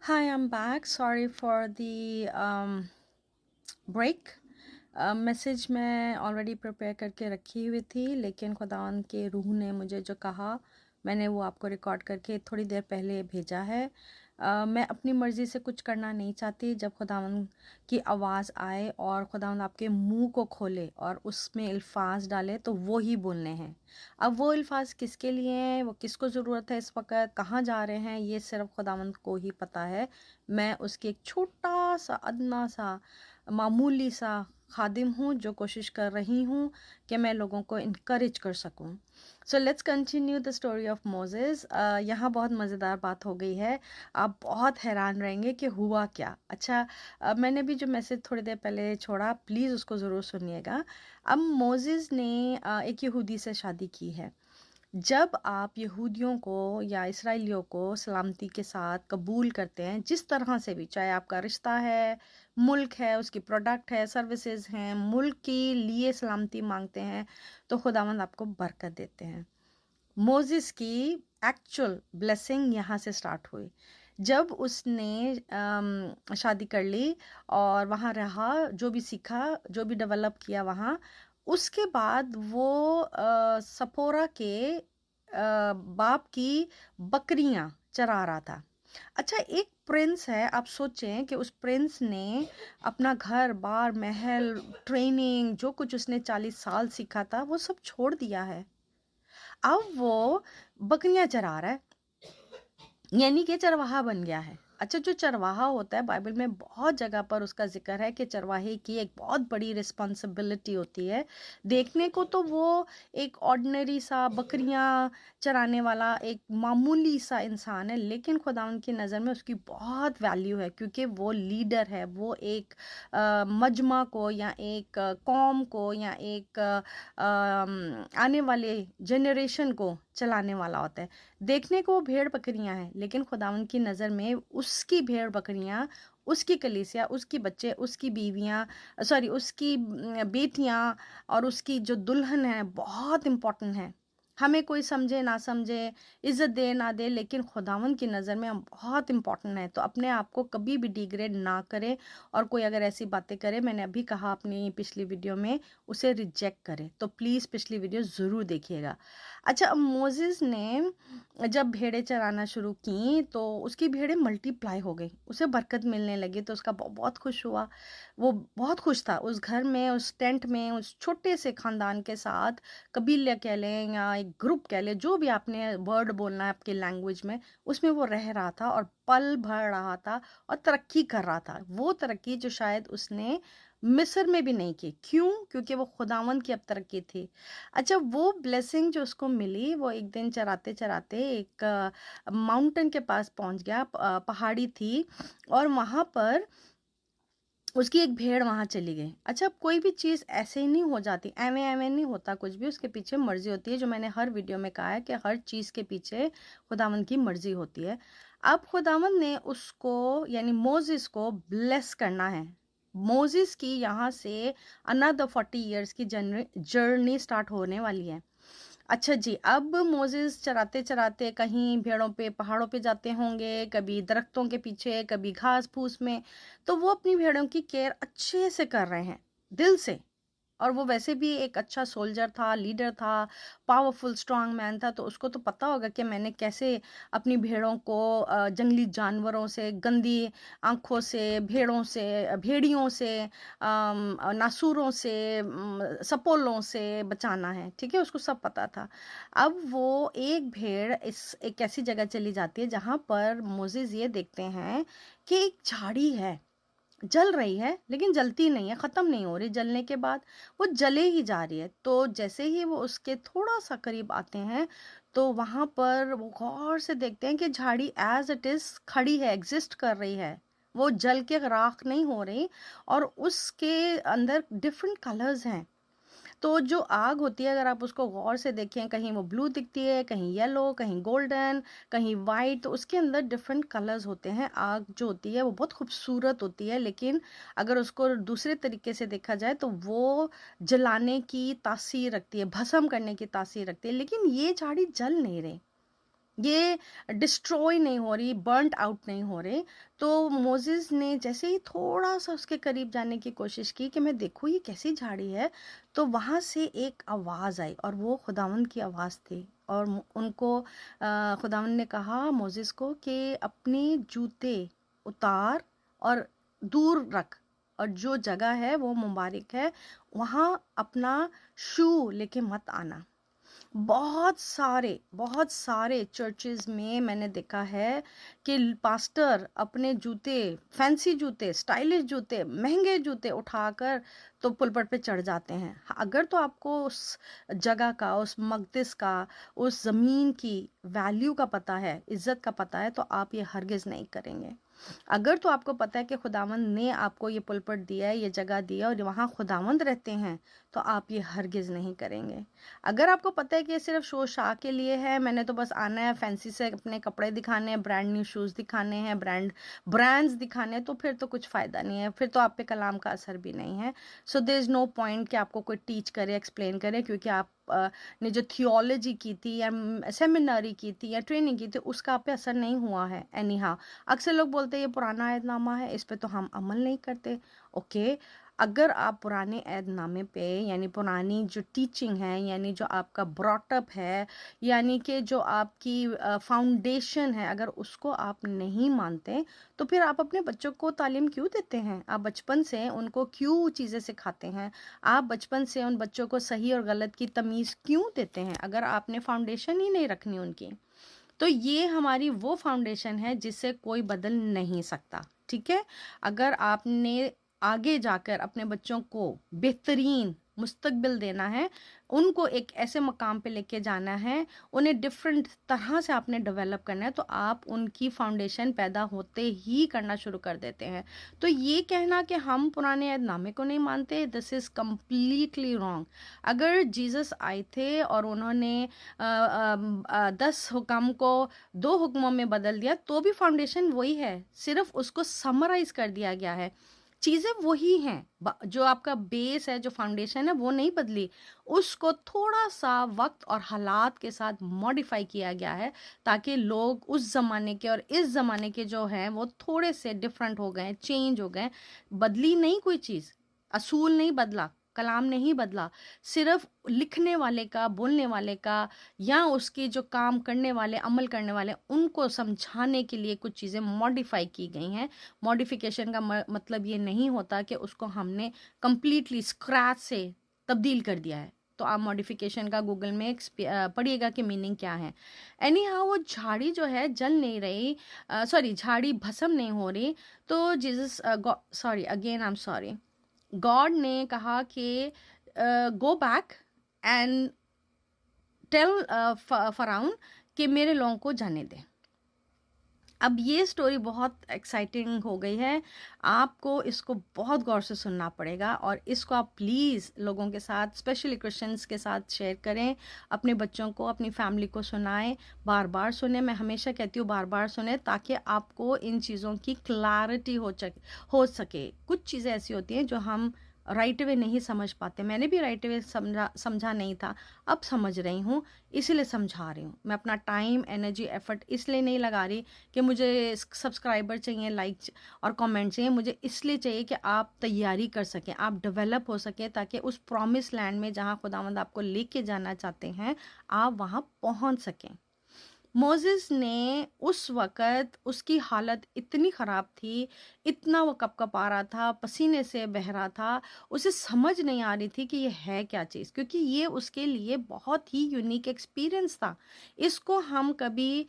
Hi, I'm back. Sorry for the break. Message मैं already prepare करके रखी हुई थी, लेकिन खुदावंद के रूह ने मुझे जो कहा मैंने वो आपको रिकॉर्ड करके थोड़ी देर पहले भेजा है। मैं अपनी मर्ज़ी से कुछ करना नहीं चाहती। जब खुदावंद की आवाज़ आए और खुदावंद आपके मुंह को खोले और उसमें अल्फाज डाले तो वो ही बोलने हैं। अब वो अल्फाज किसके लिए हैं, वो किसको ज़रूरत है, इस वक्त कहाँ जा रहे हैं, ये सिर्फ खुदावंद को ही पता है। मैं उसकी एक छोटा सा अदना सा मामूली सा खादिम हूँ जो कोशिश कर रही हूँ कि मैं लोगों को इनकरेज कर सकूँ। So let's continue the story of Moses. यहाँ बहुत मज़ेदार बात हो गई है। आप बहुत हैरान रहेंगे कि हुआ क्या। अच्छा, मैंने भी जो मैसेज थोड़ी देर पहले छोड़ा, प्लीज़ उसको ज़रूर सुनिएगा। अब मोसेस ने एक यहूदी से शादी की है। जब आप यहूदियों को या इसराइलियों को सलामती के साथ कबूल करते हैं, जिस तरह से भी, चाहे आपका रिश्ता है, मुल्क है, उसकी प्रोडक्ट है, सर्विसेज हैं, मुल्क के लिए सलामती मांगते हैं, तो खुदावंद आपको बरकत देते हैं। मोजिस की एक्चुअल ब्लेसिंग यहाँ से स्टार्ट हुई जब उसने शादी कर ली और वहाँ रहा, जो भी सीखा, जो भी डेवलप किया वहाँ। उसके बाद वो सपोरा के बाप की बकरियां चरा रहा था। अच्छा, एक प्रिंस है, आप सोचें कि उस प्रिंस ने अपना घर बार महल ट्रेनिंग जो कुछ उसने 40 साल सीखा था वो सब छोड़ दिया है। अब वो बकरियां चरा रहा है, यानी कि चरवाहा बन गया है। अच्छा, जो चरवाहा होता है बाइबल में बहुत जगह पर उसका जिक्र है कि चरवाहे की एक बहुत बड़ी रिस्पॉन्सिबिलिटी होती है। देखने को तो वो एक ऑर्डिनरी सा बकरियां चराने वाला एक मामूली सा इंसान है, लेकिन खुदावंद की नज़र में उसकी बहुत वैल्यू है, क्योंकि वो लीडर है। वो एक मजमा को या एक कौम को या एक आने वाले जनरेशन को चलाने वाला होता है। देखने को वो भेड़ बकरियां हैं, लेकिन खुदावंद की नज़र में उसकी भेड़ बकरियां, उसकी कलीसिया, उसकी बच्चे, उसकी बीवियां, सॉरी उसकी बेटियां और उसकी जो दुल्हन है बहुत इम्पोर्टेंट है। हमें कोई समझे ना समझे, इज्जत दे ना दे, लेकिन खुदावंद की नज़र में हम बहुत इम्पोर्टेंट है। तो अपने आप को कभी भी डिग्रेड ना करें, और कोई अगर ऐसी बातें करे, मैंने अभी कहा अपनी पिछली वीडियो में, उसे रिजेक्ट करें। तो प्लीज़ पिछली वीडियो ज़रूर देखिएगा। अच्छा, अब मोसेस ने जब भेड़ें चराना शुरू की तो उसकी भेड़ें मल्टीप्लाई हो गई, उसे बरकत मिलने लगी, तो उसका बहुत खुश हुआ। वो बहुत खुश था उस घर में, उस टेंट में, उस छोटे से ख़ानदान के साथ, कबीले कह लें या एक ग्रुप कह लें, जो भी आपने वर्ड बोलना है आपके लैंग्वेज में, उसमें वो रह रहा था और पल भर रहा था और तरक्की कर रहा था। वो तरक्की जो शायद उसने मिस्र में भी नहीं की। क्यों? क्योंकि वो खुदावंद की अब तरक्की थी। अच्छा, वो ब्लेसिंग जो उसको मिली, वो एक दिन चराते चराते एक माउंटेन के पास पहुंच गया। पहाड़ी थी और वहाँ पर उसकी एक भेड़ वहाँ चली गई। अच्छा, अब कोई भी चीज़ ऐसे ही नहीं हो जाती, एवे एवे नहीं होता कुछ भी, उसके पीछे मर्जी होती है। जो मैंने हर वीडियो में कहा है कि हर चीज़ के पीछे खुदावंद की मर्जी होती है। अब खुदावंद ने उसको यानी मोजिस को ब्लेस करना है। मोजिस की यहाँ से अनदर 40 ईयर्स की जर्नी स्टार्ट होने वाली है। अच्छा जी, अब मोसेस चराते चराते कहीं भेड़ों पे पहाड़ों पे जाते होंगे, कभी दरख्तों के पीछे, कभी घास फूस में। तो वो अपनी भेड़ों की केयर अच्छे से कर रहे हैं, दिल से। और वो वैसे भी एक अच्छा सोल्जर था, लीडर था, पावरफुल स्ट्रांग मैन था, तो उसको तो पता होगा कि मैंने कैसे अपनी भेड़ों को जंगली जानवरों से, गंदी आंखों से, भेड़ों से, भेड़ियों से, नासूरों से, सपोलों से बचाना है। ठीक है, उसको सब पता था। अब वो एक भेड़ इस एक ऐसी जगह चली जाती है जहाँ पर मोसेस ये देखते हैं कि एक झाड़ी है, जल रही है लेकिन जलती नहीं है, ख़त्म नहीं हो रही। जलने के बाद वो जले ही जा रही है। तो जैसे ही वो उसके थोड़ा सा करीब आते हैं तो वहाँ पर वो गौर से देखते हैं कि झाड़ी एज इट इज़ खड़ी है, एग्जिस्ट कर रही है, वो जल के राख नहीं हो रही। और उसके अंदर डिफरेंट कलर्स हैं। तो जो आग होती है, अगर आप उसको गौर से देखें, कहीं वो ब्लू दिखती है, कहीं येलो, कहीं गोल्डन, कहीं वाइट, तो उसके अंदर डिफरेंट कलर्स होते हैं। आग जो होती है वो बहुत खूबसूरत होती है, लेकिन अगर उसको दूसरे तरीके से देखा जाए तो वो जलाने की तासीर रखती है, भस्म करने की तासीर रखती है। लेकिन ये झाड़ी जल नहीं रही। ये डिस्ट्रॉय नहीं हो रही, बर्नट आउट नहीं हो रहे। तो मोसेस ने जैसे ही थोड़ा सा उसके करीब जाने की कोशिश की कि मैं देखूँ ये कैसी झाड़ी है, तो वहाँ से एक आवाज़ आई और वो खुदावंद की आवाज़ थी। और उनको खुदावंद ने कहा मोसेस को कि अपने जूते उतार और दूर रख, और जो जगह है वो मुबारक है, वहाँ अपना शू लेके मत आना। बहुत सारे चर्चेज में मैंने देखा है कि पास्टर अपने जूते, फैंसी जूते, स्टाइलिश जूते, महंगे जूते उठाकर तो पुलपट पे चढ़ जाते हैं। अगर तो आपको उस जगह का, उस मकदस का, उस ज़मीन की वैल्यू का पता है, इज़्ज़त का पता है, तो आप ये हरगिज़ नहीं करेंगे। अगर तो आपको पता है कि खुदावंद ने आपको ये पुलपट दिया है, ये जगह दिया है और वहाँ खुदावंद रहते हैं, तो आप ये हरगिज़ नहीं करेंगे। अगर आपको पता है कि ये सिर्फ शो शाह के लिए है, मैंने तो बस आना है, फैंसी से अपने कपड़े दिखाने हैं, ब्रांड न्यू शूज़ दिखाने हैं, ब्रांड्स दिखाने हैं, तो फिर तो कुछ फ़ायदा नहीं है, फिर तो आप पे कलाम का असर भी नहीं है। So there is no point कि आपको कोई टीच करे, एक्सप्लेन करे, क्योंकि आप ने जो थियोलॉजी की थी या सेमिनरी की थी या ट्रेनिंग की थी, उसका आप पे असर नहीं हुआ है। एनी हाउ अक्सर लोग बोलते हैं ये पुराना ऐहदनामा है, इस पे तो हम अमल नहीं करते। ओके, अगर आप पुराने ऐहदनामे पे, यानी पुरानी जो टीचिंग है, यानी जो आपका ब्रॉटअप है, यानी कि जो आपकी फाउंडेशन है, अगर उसको आप नहीं मानते, तो फिर आप अपने बच्चों को तालीम क्यों देते हैं? आप बचपन से उनको क्यों चीज़ें सिखाते हैं? आप बचपन से उन बच्चों को सही और गलत की तमीज़ क्यों देते हैं, अगर आपने फाउंडेशन ही नहीं रखनी उनकी? तो ये हमारी वो फाउंडेशन है जिसे कोई बदल नहीं सकता। ठीक है, अगर आपने आगे जाकर अपने बच्चों को बेहतरीन मुस्तकबिल देना है, उनको एक ऐसे मकाम पे लेके जाना है, उन्हें डिफरेंट तरह से आपने डेवलप करना है, तो आप उनकी फाउंडेशन पैदा होते ही करना शुरू कर देते हैं। तो ये कहना कि हम पुराने ऐहदनामे को नहीं मानते, दिस इज़ कम्प्लीटली रॉन्ग। अगर जीसस आए थे और उन्होंने 10 हुक्म को 2 हुक्मों में बदल दिया, तो भी फाउंडेशन वही है, सिर्फ उसको समराइज कर दिया गया है। चीज़ें वही हैं, जो आपका बेस है, जो फाउंडेशन है, वो नहीं बदली, उसको थोड़ा सा वक्त और हालात के साथ मॉडिफाई किया गया है, ताकि लोग उस ज़माने के और इस ज़माने के जो हैं वो थोड़े से डिफरेंट हो गए, चेंज हो गए। बदली नहीं कोई चीज़, असूल नहीं बदला, कलाम नहीं बदला, सिर्फ लिखने वाले का, बोलने वाले का, या उसके जो काम करने वाले, अमल करने वाले, उनको समझाने के लिए कुछ चीज़ें मॉडिफाई की गई हैं। मॉडिफिकेशन का मतलब ये नहीं होता कि उसको हमने कंप्लीटली स्क्रैच से तब्दील कर दिया है। तो आप मॉडिफिकेशन का गूगल में पढ़िएगा कि मीनिंग क्या है। एनी हाउ वो झाड़ी जो है जल नहीं रही, सॉरी झाड़ी भस्म नहीं हो रही, तो Jesus, sorry again I am sorry, God ने कहा कि गो बैक एंड टेल फराउन कि मेरे लोगों को जाने दे। अब ये स्टोरी बहुत एक्साइटिंग हो गई है, आपको इसको बहुत गौर से सुनना पड़ेगा, और इसको आप प्लीज़ लोगों के साथ, स्पेशली क्रिश्चियंस के साथ शेयर करें, अपने बच्चों को, अपनी फैमिली को सुनाएं, बार बार सुने। मैं हमेशा कहती हूँ बार बार सुने, ताकि आपको इन चीज़ों की क्लैरिटी हो सके। कुछ चीज़ें ऐसी होती हैं जो हम राइट वे नहीं समझ पाते, मैंने भी राइट वे समझा नहीं था, अब समझ रही हूँ, इसीलिए समझा रही हूँ। मैं अपना टाइम, एनर्जी, एफर्ट इसलिए नहीं लगा रही कि मुझे सब्सक्राइबर चाहिए, लाइक और कमेंट चाहिए, मुझे इसलिए चाहिए कि आप तैयारी कर सकें, आप डेवलप हो सकें, ताकि उस प्रॉमिस लैंड में जहाँ खुदावंद आपको लेके जाना चाहते हैं, आप वहाँ पहुँच सकें। मोसेस ने उस वक़्त, उसकी हालत इतनी ख़राब थी, इतना वो कँपकँपा रहा था, पसीने से बह रहा था, उसे समझ नहीं आ रही थी कि ये है क्या चीज़, क्योंकि ये उसके लिए बहुत ही यूनिक एक्सपीरियंस था। इसको हम कभी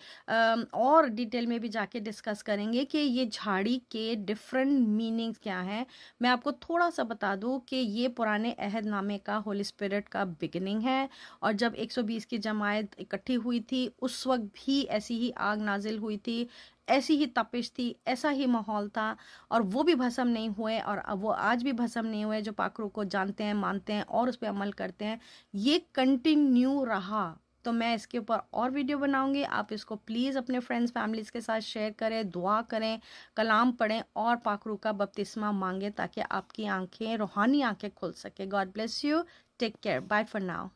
और डिटेल में भी जाके डिस्कस करेंगे कि ये झाड़ी के डिफरेंट मीनिंग्स क्या हैं। मैं आपको थोड़ा-सा बता दूँ कि ये पुराने अहदनामे का होली स्पिरिट का बिगिनिंग है, और जब 120 की जमात इकट्ठी हुई थी, उस वक़्त भी ऐसी ही आग नाज़िल हुई थी, ऐसी ही तपिश थी, ऐसा ही माहौल था, और वो भी भस्म नहीं हुए, और अब वो आज भी भस्म नहीं हुए, जो पाकरू को जानते हैं, मानते हैं और उस पे अमल करते हैं। ये कंटिन्यू रहा। तो मैं इसके ऊपर और वीडियो बनाऊंगी, आप इसको प्लीज़ अपने फ्रेंड्स, फैमिलीज़ के साथ शेयर करें, दुआ करें, कलाम पढ़ें और पाकरू का बपतिस्मा मांगें, ताकि आपकी आंखें, रूहानी आंखें खुल सके। God bless you, take care, bye for now.